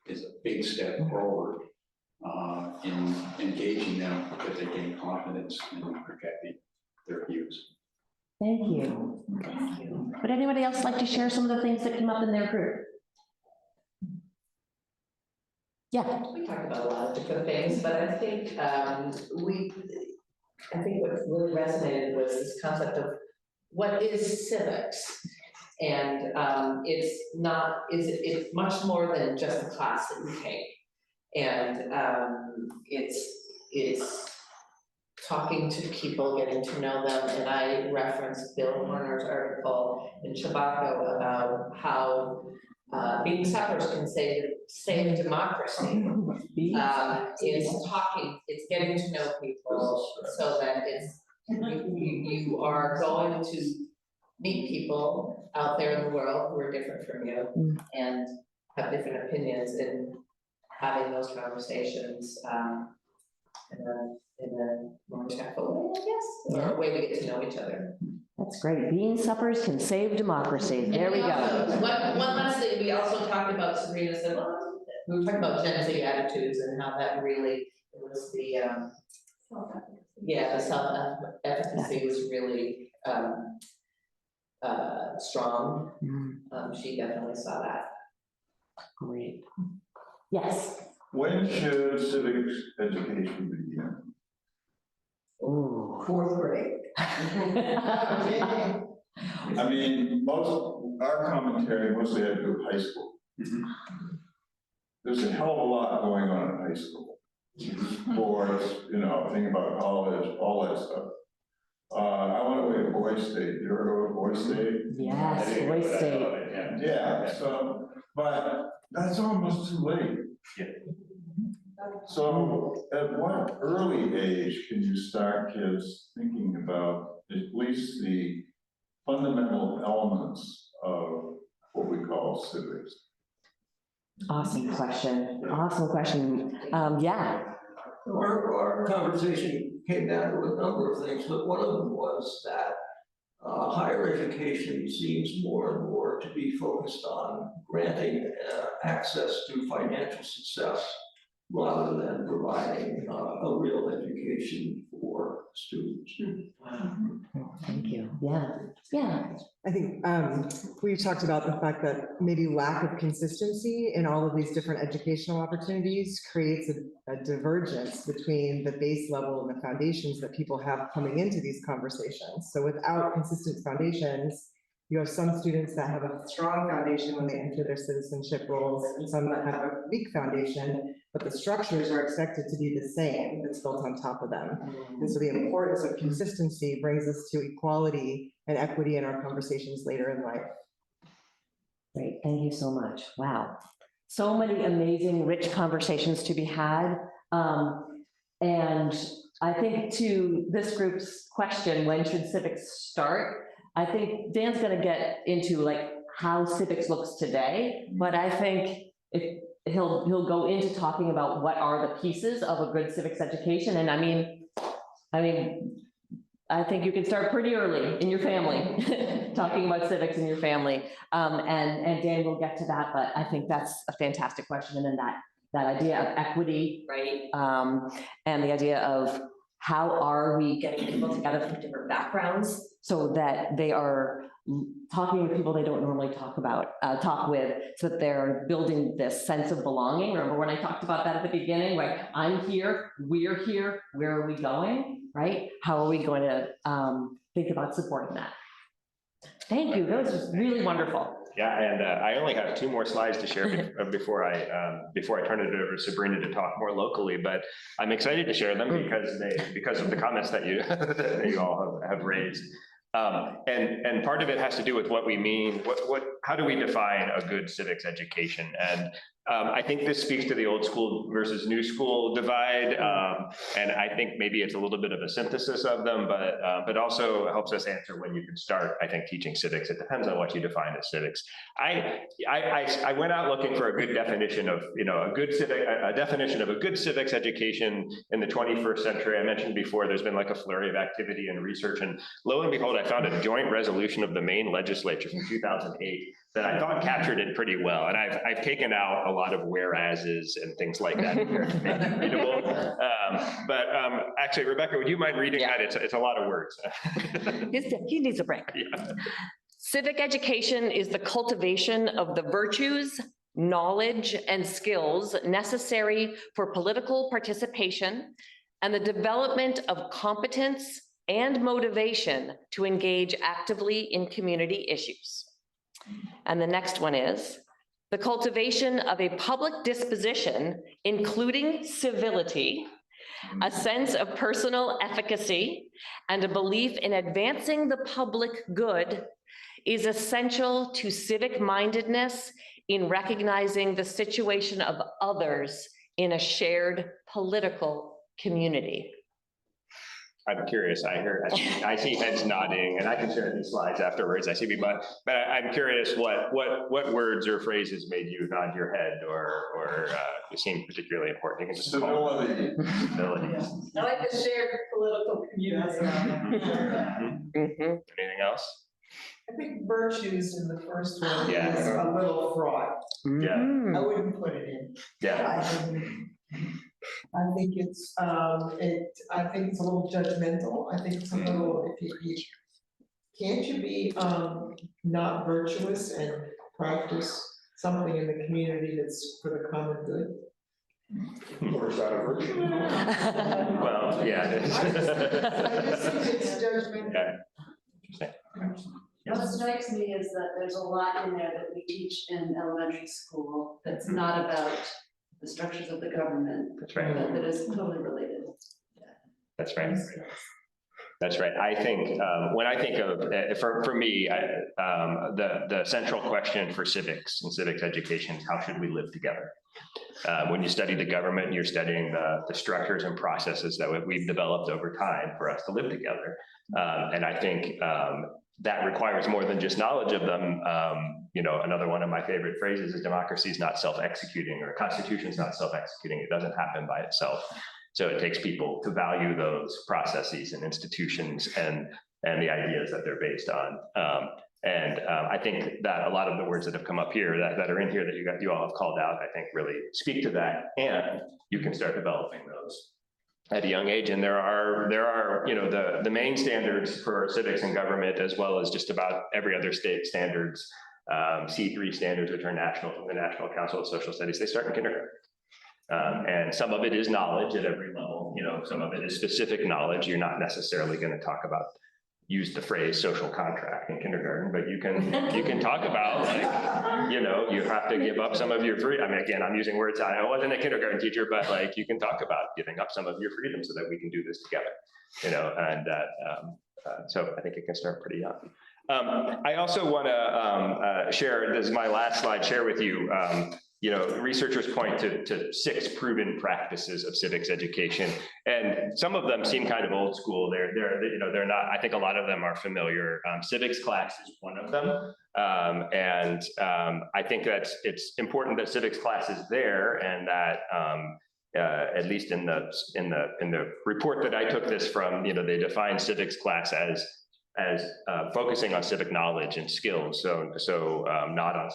is a big step forward in engaging them because they gain confidence in projecting their views. Thank you. Thank you. Would anybody else like to share some of the things that came up in their group? Yeah. We talked about a lot of different things, but I think what really resonated was this concept of what is civics, and it's much more than just a class that you take, and it's talking to people, getting to know them, and I referenced Bill Warner's article in Chabaco about how being settlers can save democracy. It's getting to know people so that you are going to meet people out there in the world who are different from you and have different opinions, and having those conversations, in a more respectful way, I guess, or a way we get to know each other. That's great. Bean suppers can save democracy. There we go. One last thing, we also talked about, Sabrina said, well, we were talking about Gen Z attitudes and how that really, it was the, yeah, the self-efficacy was really, strong. She definitely saw that. Great. Yes. When should civics education begin? Ooh. 4th grade. I mean, our commentary mostly had to do with high school. There's a hell of a lot going on in high school. Sports, thinking about college, all that stuff. I went away to Boise State. You ever go to Boise State? Yes, Boise State. Yeah, so, but that's almost too late. Yeah. So at what early age can you start kids thinking about at least the fundamental elements of what we call civics? Awesome question. Awesome question. Yeah. Our conversation came down to a number of things, but one of them was that higher education seems more and more to be focused on granting access to financial success rather than providing a real education for students. Thank you. Yeah. Yeah. I think we talked about the fact that maybe lack of consistency in all of these different educational opportunities creates a divergence between the base level and the foundations that people have coming into these conversations. So without consistent foundations, you have some students that have a strong foundation when they enter their citizenship roles, and some that have a weak foundation, but the structures are expected to be the same that's built on top of them. And so the importance of consistency brings us to equality and equity in our conversations later in life. Great. Thank you so much. Wow. So many amazing, rich conversations to be had. And I think to this group's question, when should civics start? I think Dan's going to get into like how civics looks today, but I think if he'll go into talking about what are the pieces of a good civics education. And I mean, I think you can start pretty early in your family, talking about civics in your family. And Dan will get to that, but I think that's a fantastic question. And then that idea of equity, right? And the idea of how are we getting people together from different backgrounds so that they are talking with people they don't normally talk with, so that they're building this sense of belonging. Remember when I talked about that at the beginning, right? I'm here, we're here, where are we going, right? How are we going to think about supporting that? Thank you, that was just really wonderful. Yeah, and I only have 2 more slides to share before I turn it over to Sabrina to talk more locally. But I'm excited to share them because of the comments that you that you all have raised. And part of it has to do with what we mean. How do we define a good civics education? And I think this speaks to the old school versus new school divide. And I think maybe it's a little bit of a synthesis of them, but also helps us answer when you can start, I think, teaching civics. It depends on what you define as civics. I went out looking for a good definition of, a definition of a good civics education in the 21st century. I mentioned before, there's been like a flurry of activity and research, and lo and behold, I found a joint resolution of the Maine legislature from 2008 that I thought captured it pretty well. And I've taken out a lot of whereases and things like that here to make it readable. But actually, Rebecca, would you mind reading that? It's a lot of words. He needs a break. Yeah. Civic education is the cultivation of the virtues, knowledge, and skills necessary for political participation and the development of competence and motivation to engage actively in community issues. And the next one is the cultivation of a public disposition, including civility, a sense of personal efficacy, and a belief in advancing the public good is essential to civic mindedness in recognizing the situation of others in a shared political community. I'm curious, I see heads nodding, and I can share these slides afterwards, I see people, but I'm curious what words or phrases made you nod your head or seem particularly important? You can just call Civility. it civility. I like the shared political community. Anything else? I think virtues in the first one Yeah. is a little fraught. Yeah. I wouldn't put it in. Yeah. I think it's, I think it's a little judgmental. I think it's a little, can't you be, not virtuous and practice something in the community that's for the common good? Or is that a virtue? Well, yeah. it is. I just think it's judgmental. Okay. Interesting. What strikes me is that there's a lot in there that we teach in elementary school that's not about the structures of the government. That's right. That is totally related. That's right. That's right. I think when I think of, for me, the central question for civics and civics education is how should we live together? When you study the government, you're studying the structures and processes that we've developed over time for us to live together. And I think that requires more than just knowledge of them. You know, another one of my favorite phrases is democracy is not self-executing, or constitution is not self-executing. It doesn't happen by itself. So it takes people to value those processes and institutions and the ideas that they're based on. I think that a lot of the words that have come up here that are in here that you all have called out, I think really speak to that, and you can start developing those at a young age. And there are you know, the main standards for civics and government, as well as just about every other state standards, C3 standards, which are national from the National Council of Social Studies, they start in kindergarten. And some of it is knowledge at every level, you know, some of it is specific knowledge. You're not necessarily going to talk about, use the phrase social contract in kindergarten, but you can talk about, like, you know, you have to give up some of your free. I mean, again, I'm using words. I wasn't a kindergarten teacher, but like, you can talk about giving up some of your freedom so that we can do this together, you know, and so I think it can start pretty young. I also want to share, this is my last slide, share with you, you know, researchers point to 6 proven practices of civics education, and some of them seem kind of old school. They're you know, they're not. I think a lot of them are familiar. Civics class is one of them, I think it's important that civics class is there, and that at least in the report that I took this from, you know, they define civics class as focusing on civic knowledge and skills. So not on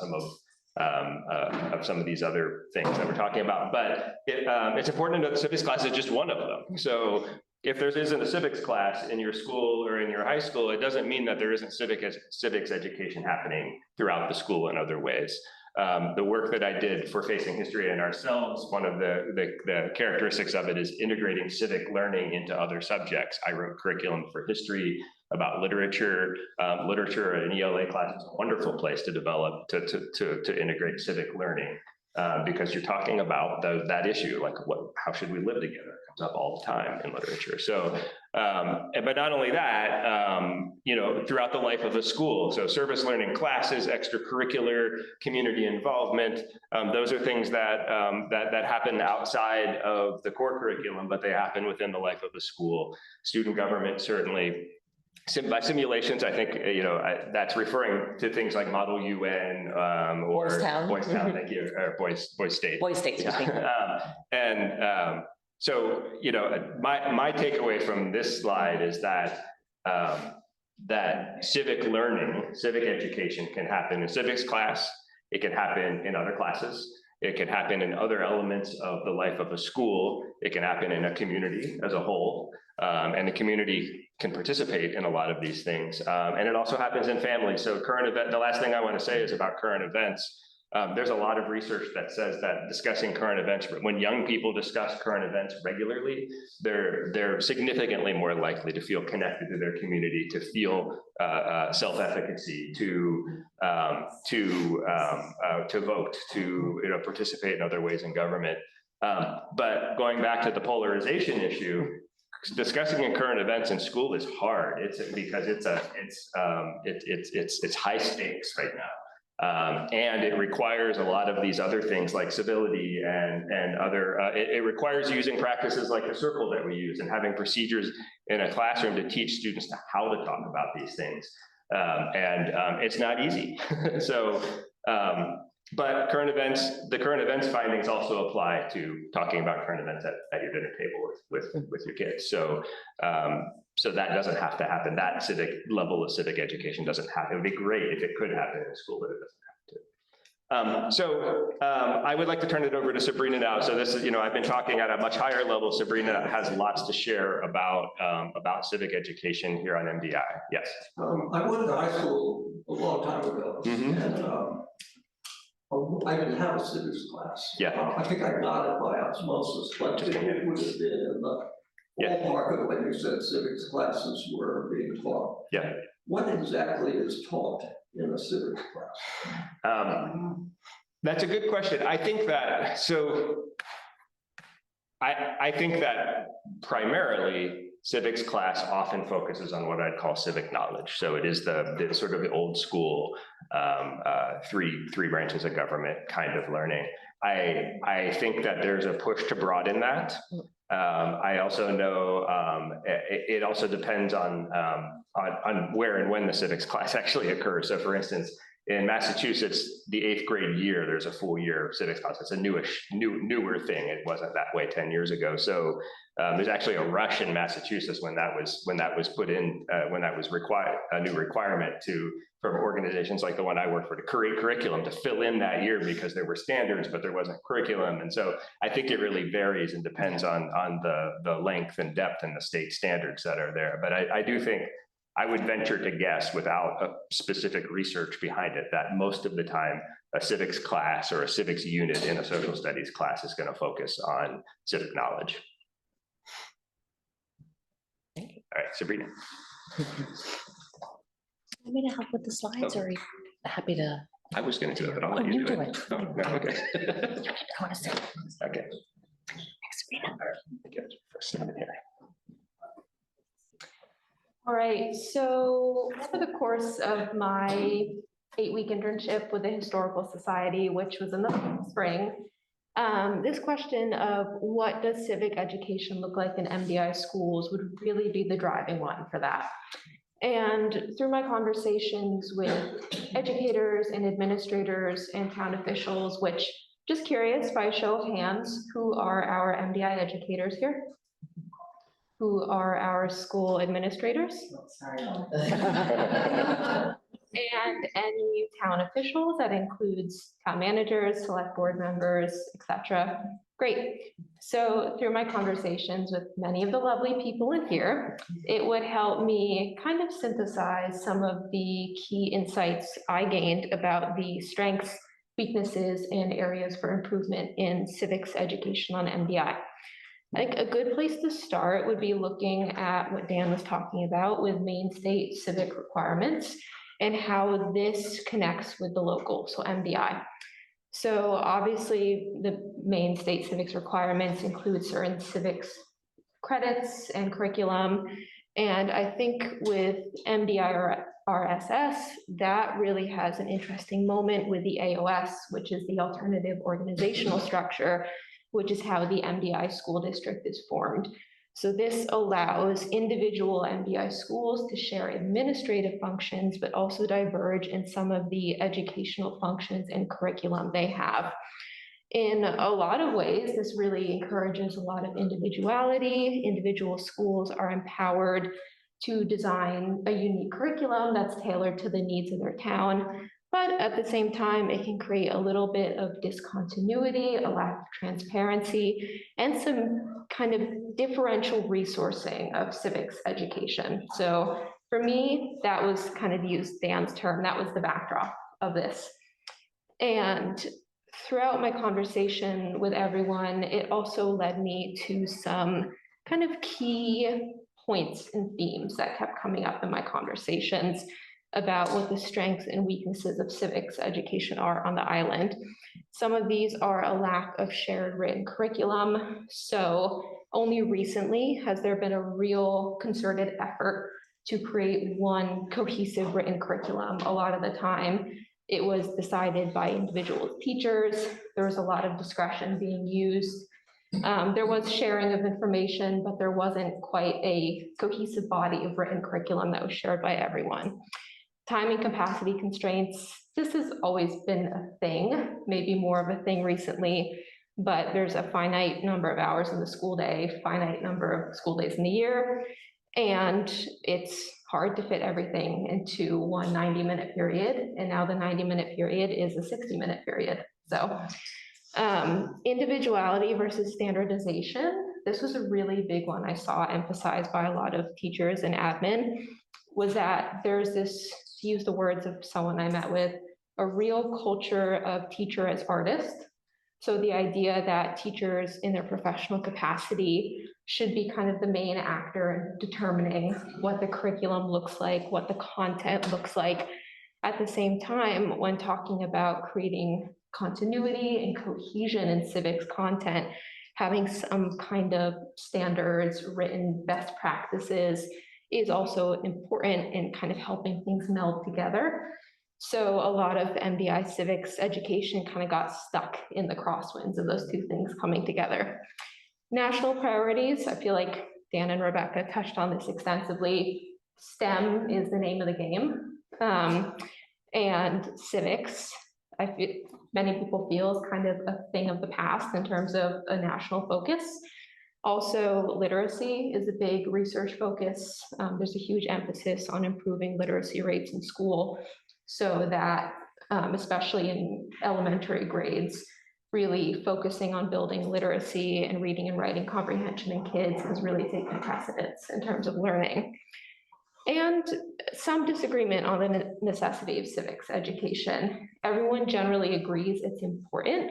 some of these other things that we're talking about, but it's important to know that civics class is just one of them. So if there isn't a civics class in your school or in your high school, it doesn't mean that there isn't civics education happening throughout the school in other ways. The work that I did for Facing History and Ourselves, one of the characteristics of it is integrating civic learning into other subjects. I wrote curriculum for history, about literature. Literature in ELA class is a wonderful place to develop, to integrate civic learning, because you're talking about that issue, like how should we live together? It comes up all the time in literature. So, but not only that, you know, throughout the life of a school. So service learning classes, extracurricular, community involvement, those are things that happen outside of the core curriculum, but they happen within the life of the school. Student government, certainly. By simulations, I think, you know, that's referring to things like Model UN or Boys Town. Boys Town, thank you, or Boys State. Boys State, yeah. So, you know, my takeaway from this slide is that that civic learning, civic education can happen in civics class. It can happen in other classes. It can happen in other elements of the life of a school. It can happen in a community as a whole. And the community can participate in a lot of these things. And it also happens in families. So the last thing I want to say is about current events. There's a lot of research that says that discussing current events, when young people discuss current events regularly, they're significantly more likely to feel connected to their community, to feel self-efficacy, to vote, to, you know, participate in other ways in government. But going back to the polarization issue, discussing in current events in school is hard. It's because it's high stakes right now. And it requires a lot of these other things like civility and other, it requires using practices like the circle that we use and having procedures in a classroom to teach students how to talk about these things. It's not easy. So, but the current events findings also apply to talking about current events at your dinner table with your kids. So, so that doesn't have to happen. That civic level of civic education doesn't happen. It would be great if it could happen in a school, but it doesn't have to. I would like to turn it over to Sabrina now. So this is, I've been talking at a much higher level. Sabrina has lots to share about civic education here on MDI. Yes. I went to high school a long time ago, and I didn't have a civics class. Yeah. I think I got it by osmosis, but it would have been in the ballpark of when you said civics classes were being taught. Yeah. What exactly is taught in a civics class? That's a good question. I think that, I think that primarily civics class often focuses on what I'd call civic knowledge. So it is the sort of the old school three branches of government kind of learning. I think that there's a push to broaden that. I also know it also depends on where and when the civics class actually occurs. So for instance, in Massachusetts, the 8th grade year, there's a full year of civics class. It's a newer thing. It wasn't that way 10 years ago. So there's actually a rush in Massachusetts when that was put in, when that was required, a new requirement from organizations like the one I work for to create curriculum to fill in that year because there were standards, but there wasn't curriculum. And so I think it really varies and depends on the length and depth and the state standards that are there. But I do think I would venture to guess without a specific research behind it that most of the time a civics class or a civics unit in a social studies class is going to focus on civic knowledge. All right, Sabrina. I'm going to help with the slides, or are you happy to? I was going to do it, but I'll let you do it. Oh, no, okay. I want to say. Okay. Thanks, Sabrina. All right. Good. First one here. All right, so over the course of my 8-week internship with the Historical Society, which was in the spring, this question of what does civic education look like in MDI schools would really be the driving one for that. And through my conversations with educators and administrators and town officials, which, just curious, by show of hands, who are our MDI educators here? Who are our school administrators? And any town officials, that includes town managers, select board members, etc. Great. So through my conversations with many of the lovely people in here, it would help me kind of synthesize some of the key insights I gained about the strengths, weaknesses, and areas for improvement in civics education on MDI. I think a good place to start would be looking at what Dan was talking about with Maine state civic requirements and how this connects with the local, so MDI. So obviously the Maine state civics requirements include certain civics credits and curriculum. And I think with MDI or RSS, that really has an interesting moment with the AOS, which is the alternative organizational structure, which is how the MDI school district is formed. So this allows individual MDI schools to share administrative functions, but also diverge in some of the educational functions and curriculum they have. In a lot of ways, this really encourages a lot of individuality. Individual schools are empowered to design a unique curriculum that's tailored to the needs of their town. But at the same time, it can create a little bit of discontinuity, a lack of transparency, and some kind of differential resourcing of civics education. So for me, that was kind of, use Dan's term, that was the backdrop of this. And throughout my conversation with everyone, it also led me to some kind of key points and themes that kept coming up in my conversations about what the strengths and weaknesses of civics education are on the island. Some of these are a lack of shared written curriculum. So only recently has there been a real concerted effort to create one cohesive written curriculum. A lot of the time, it was decided by individual teachers. There was a lot of discretion being used. There was sharing of information, but there wasn't quite a cohesive body of written curriculum that was shared by everyone. Time and capacity constraints, this has always been a thing, maybe more of a thing recently, but there's a finite number of hours in the school day, finite number of school days in the year, and it's hard to fit everything into one 90-minute period, and now the 90-minute period is a 60-minute period. So individuality versus standardization, this was a really big one I saw emphasized by a lot of teachers and admin, was that there's this, to use the words of someone I met with, a real culture of teacher as artist. So the idea that teachers in their professional capacity should be kind of the main actor in determining what the curriculum looks like, what the content looks like. At the same time, when talking about creating continuity and cohesion in civics content, having some kind of standards, written best practices is also important in kind of helping things meld together. So a lot of MDI civics education kind of got stuck in the crosswinds of those two things coming together. National priorities, I feel like Dan and Rebecca touched on this extensively. STEM is the name of the game. And civics, many people feel is kind of a thing of the past in terms of a national focus. Also, literacy is a big research focus. There's a huge emphasis on improving literacy rates in school so that, especially in elementary grades, really focusing on building literacy and reading and writing comprehension in kids has really taken precedence in terms of learning. And some disagreement on the necessity of civics education. Everyone generally agrees it's important,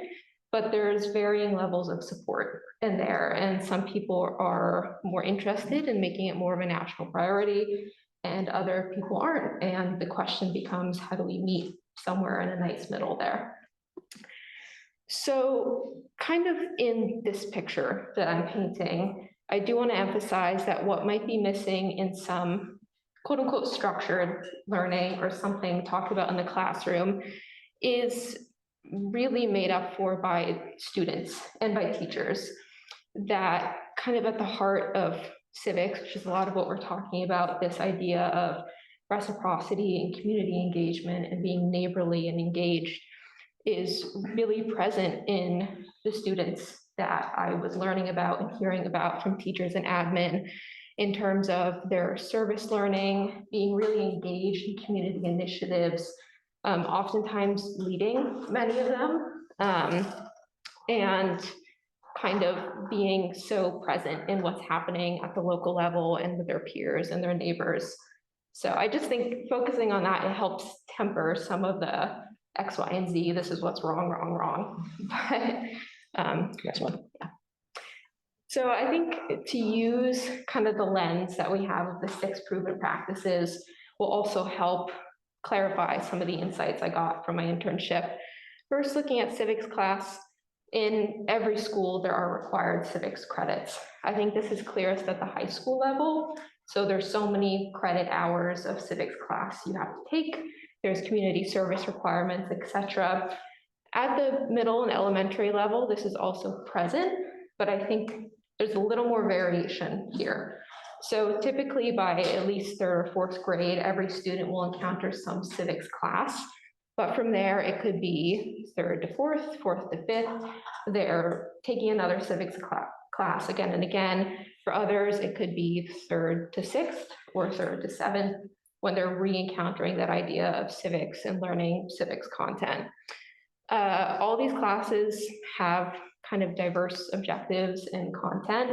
but there's varying levels of support in there. And some people are more interested in making it more of a national priority, and other people aren't. And the question becomes, how do we meet somewhere in a nice middle there? So kind of in this picture that I'm painting, I do want to emphasize that what might be missing in some quote unquote structured learning or something talked about in the classroom is really made up for by students and by teachers. That kind of at the heart of civics, which is a lot of what we're talking about, this idea of reciprocity and community engagement and being neighborly and engaged, is really present in the students that I was learning about and hearing about from teachers and admin in terms of their service learning, being really engaged in community initiatives, oftentimes leading many of them, and kind of being so present in what's happening at the local level and with their peers and their neighbors. So I just think focusing on that, it helps temper some of the X, Y, and Z, this is what's wrong. But next one, yeah. So I think to use kind of the lens that we have of the 6 proven practices will also help clarify some of the insights I got from my internship. First, looking at civics class, in every school there are required civics credits. I think this is clearest at the high school level. So there's so many credit hours of civics class you have to take. There's community service requirements, etc. At the middle and elementary level, this is also present, but I think there's a little more variation here. So typically by at least 3rd or 4th grade, every student will encounter some civics class, but from there it could be 3rd to 4th, 4th to 5th. They're taking another civics class again and again. For others, it could be 3rd to 6th or 3rd to 7th when they're re-encountering that idea of civics and learning civics content. All these classes have kind of diverse objectives and content,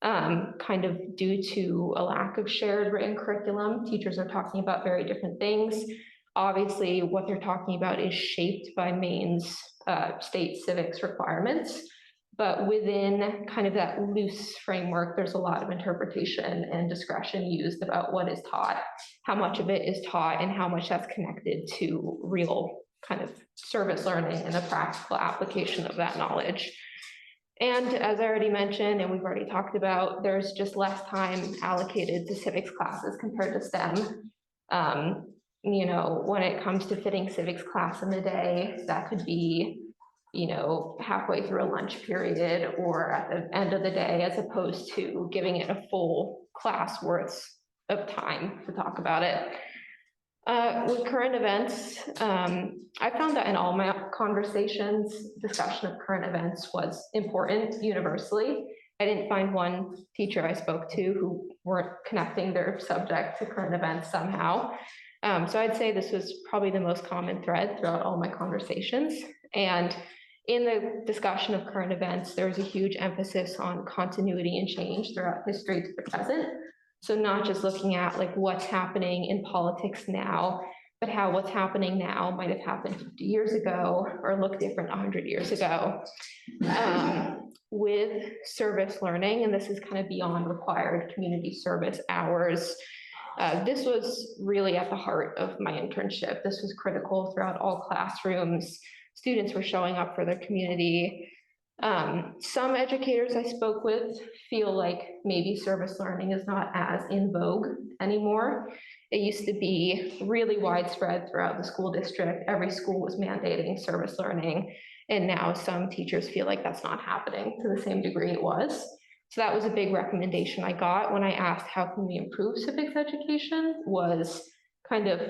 kind of due to a lack of shared written curriculum. Teachers are talking about very different things. Obviously, what they're talking about is shaped by Maine's state civics requirements, but within kind of that loose framework, there's a lot of interpretation and discretion used about what is taught, how much of it is taught, and how much that's connected to real kind of service learning and the practical application of that knowledge. And as I already mentioned, and we've already talked about, there's just less time allocated to civics classes compared to STEM. you know, when it comes to fitting civics class in the day, that could be, you know, halfway through a lunch period or at the end of the day, as opposed to giving it a full class worth of time to talk about it. With current events, I found that in all my conversations, discussion of current events was important universally. I didn't find one teacher I spoke to who weren't connecting their subject to current events somehow. So I'd say this was probably the most common thread throughout all my conversations. And in the discussion of current events, there was a huge emphasis on continuity and change throughout history to the present. So not just looking at like what's happening in politics now, but how what's happening now might have happened 50 years ago or look different 100 years ago. With service learning, and this is kind of beyond required community service hours, this was really at the heart of my internship. This was critical throughout all classrooms. Students were showing up for their community. Some educators I spoke with feel like maybe service learning is not as in vogue anymore. It used to be really widespread throughout the school district. Every school was mandating service learning. And now some teachers feel like that's not happening to the same degree it was. So that was a big recommendation I got when I asked how can we improve civics education, was kind of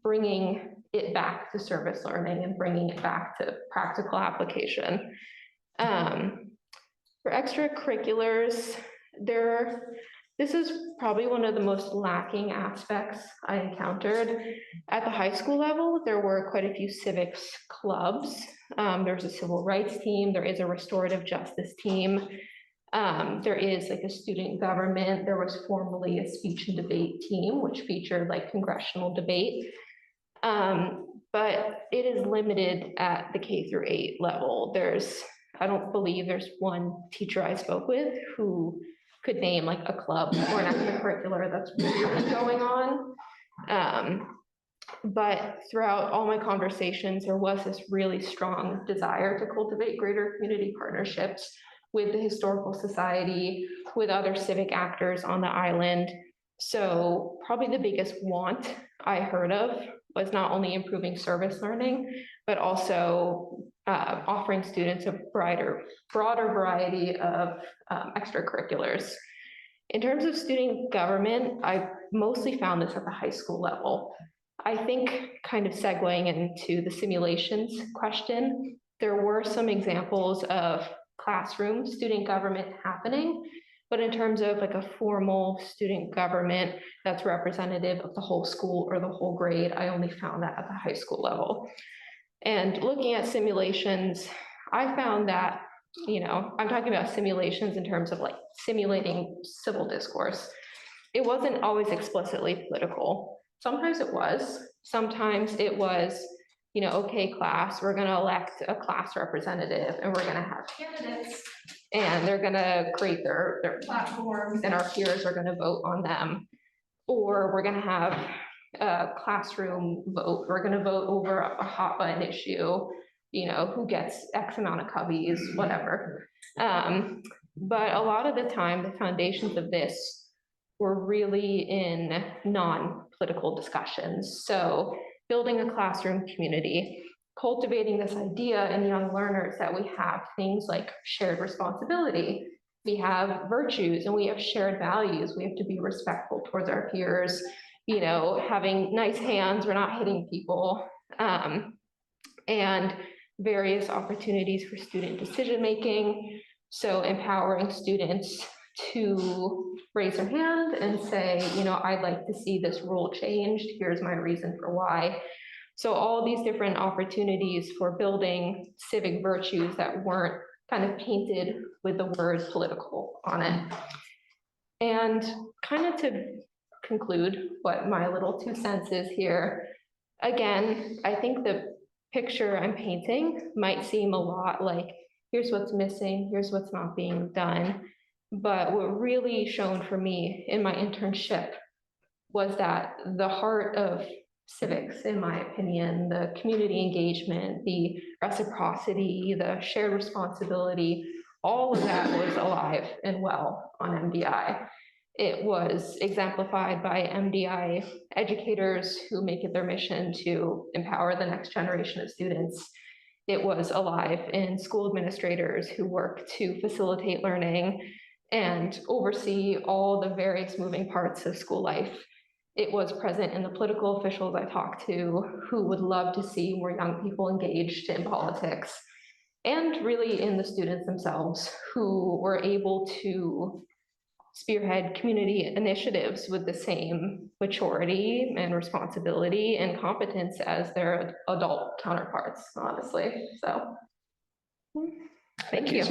bringing it back to service learning and bringing it back to practical application. For extracurriculars, this is probably one of the most lacking aspects I encountered. At the high school level, there were quite a few civics clubs. There's a civil rights team, there is a restorative justice team. There is like a student government. There was formerly a speech and debate team, which featured like congressional debate. But it is limited at the K-8 level. I don't believe there's one teacher I spoke with who could name like a club or an extracurricular that's really going on. But throughout all my conversations, there was this really strong desire to cultivate greater community partnerships with the Historical Society, with other civic actors on the island. So probably the biggest want I heard of was not only improving service learning, but also offering students a broader variety of extracurriculars. In terms of student government, I mostly found this at the high school level. I think kind of segueing into the simulations question, there were some examples of classroom student government happening, but in terms of like a formal student government that's representative of the whole school or the whole grade, I only found that at the high school level. And looking at simulations, I found that, you know, I'm talking about simulations in terms of like simulating civil discourse. It wasn't always explicitly political. Sometimes it was. Sometimes it was, you know, okay, class, we're going to elect a class representative and we're going to have candidates and they're going to create their platforms and our peers are going to vote on them. Or we're going to have a classroom vote. We're going to vote over a hot button issue, you know, who gets X amount of cubbies, whatever. But a lot of the time, the foundations of this were really in non-political discussions. So building a classroom community, cultivating this idea in young learners that we have things like shared responsibility, we have virtues, and we have shared values. We have to be respectful towards our peers, you know, having nice hands, we're not hitting people, and various opportunities for student decision-making. So empowering students to raise their hand and say, you know, I'd like to see this rule changed. Here's my reason for why. So all these different opportunities for building civic virtues that weren't kind of painted with the word political on it. And kind of to conclude what my little 2 cents is here, again, I think the picture I'm painting might seem a lot like, here's what's missing, here's what's not being done. But what really shone for me in my internship was that the heart of civics, in my opinion, the community engagement, the reciprocity, the shared responsibility, all of that was alive and well on MDI. It was exemplified by MDI educators who make it their mission to empower the next generation of students. It was alive in school administrators who work to facilitate learning and oversee all the various moving parts of school life. It was present in the political officials I talked to who would love to see more young people engaged in politics, and really in the students themselves who were able to spearhead community initiatives with the same maturity and responsibility and competence as their adult counterparts, honestly. So, thank you.